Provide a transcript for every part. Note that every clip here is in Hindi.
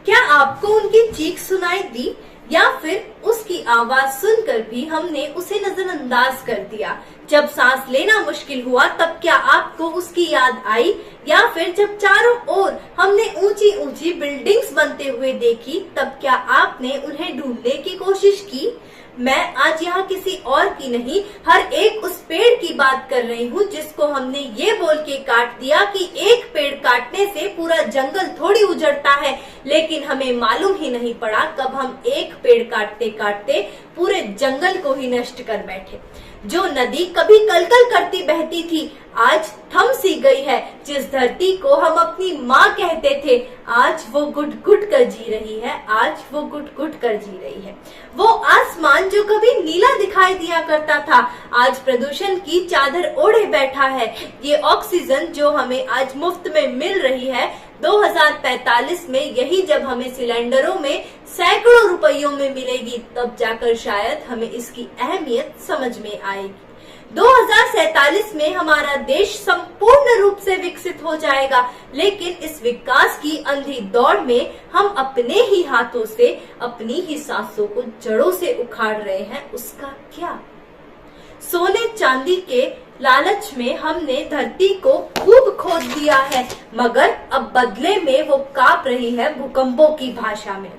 क्या आपको उनकी चीख सुनाई दी या फिर उसकी आवाज सुनकर भी हमने उसे नजरअंदाज कर दिया? जब सांस लेना मुश्किल हुआ तब क्या आपको उसकी याद आई, या फिर जब चारों ओर हमने ऊंची ऊंची बिल्डिंग्स बनते हुए देखी तब क्या आपने उन्हें ढूंढने की कोशिश की? मैं आज यहाँ किसी और की नहीं, हर एक उस पेड़ की बात कर रही हूँ जिसको हमने ये बोल के काट दिया कि एक पेड़ काटने से पूरा जंगल थोड़ी उजड़ता है, लेकिन हमें मालूम ही नहीं पड़ा कब हम एक पेड़ काटते काटते पूरे जंगल को ही नष्ट कर बैठे। जो नदी कभी कलकल करती बहती थी आज थम सी गई है। जिस धरती को हम अपनी माँ कहते थे आज वो गुट गुट कर जी रही है, आज वो गुट गुट कर जी रही है। वो आसमान जो कभी नीला दिखाई दिया करता था आज प्रदूषण की चादर ओढ़े बैठा है। ये ऑक्सीजन जो हमें आज मुफ्त में मिल रही है 2045 में यही जब हमें सिलेंडरों में सैकड़ों रुपयों में मिलेगी तब जाकर शायद हमें इसकी अहमियत समझ में आएगी। 2047 में हमारा देश संपूर्ण रूप से विकसित हो जाएगा, लेकिन इस विकास की अंधी दौड़ में हम अपने ही हाथों से अपनी ही सांसों को जड़ों से उखाड़ रहे हैं। उसका क्या? सोने चांदी के लालच में हमने धरती को खूब खोद दिया है, मगर अब बदले में वो कांप रही है भूकंपों की भाषा में।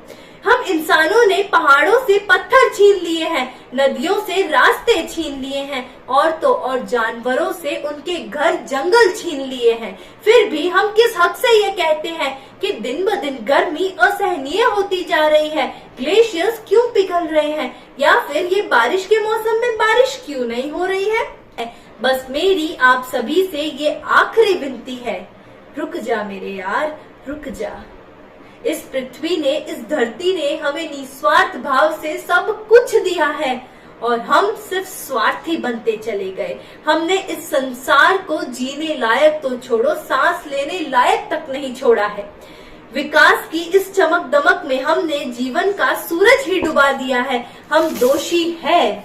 हम इंसानों ने पहाड़ों से पत्थर छीन लिए हैं, नदियों से रास्ते छीन लिए हैं, और तो और जानवरों से उनके घर जंगल छीन लिए हैं। फिर भी हम किस हक से ये कहते हैं कि दिन ब दिन गर्मी असहनीय होती जा रही है? ग्लेशियर्स क्यों पिघल रहे हैं, या फिर ये बारिश के मौसम में बारिश क्यों नहीं हो रही है? बस मेरी आप सभी से ये आखिरी विनती है, रुक जा मेरे यार, रुक जा। इस पृथ्वी ने, इस धरती ने हमें निस्वार्थ भाव से सब कुछ दिया है और हम सिर्फ स्वार्थी बनते चले गए। हमने इस संसार को जीने लायक तो छोड़ो, सांस लेने लायक तक नहीं छोड़ा है। विकास की इस चमक दमक में हमने जीवन का सूरज ही डुबा दिया है। हम दोषी हैं,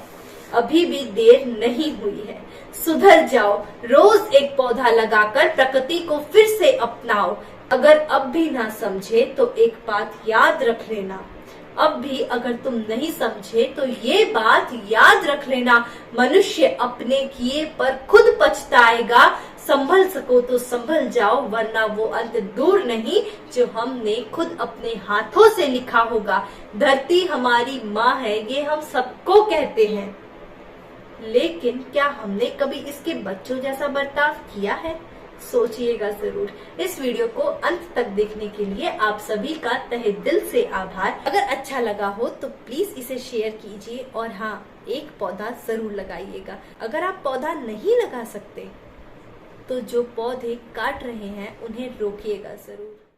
अभी भी देर नहीं हुई है। सुधर जाओ, रोज एक पौधा लगाकर प्रकृति को फिर से अपनाओ। अगर अब भी ना समझे तो एक बात याद रख लेना, अब भी अगर तुम नहीं समझे तो ये बात याद रख लेना, मनुष्य अपने किए पर खुद पछताएगा। संभल सको तो संभल जाओ, वरना वो अंत दूर नहीं जो हमने खुद अपने हाथों से लिखा होगा। धरती हमारी माँ है, ये हम सबको कहते हैं, लेकिन क्या हमने कभी इसके बच्चों जैसा बर्ताव किया है? सोचिएगा जरूर। इस वीडियो को अंत तक देखने के लिए आप सभी का तहे दिल से आभार। अगर अच्छा लगा हो तो प्लीज इसे शेयर कीजिए, और हाँ, एक पौधा जरूर लगाइएगा। अगर आप पौधा नहीं लगा सकते तो जो पौधे काट रहे हैं उन्हें रोकिएगा जरूर।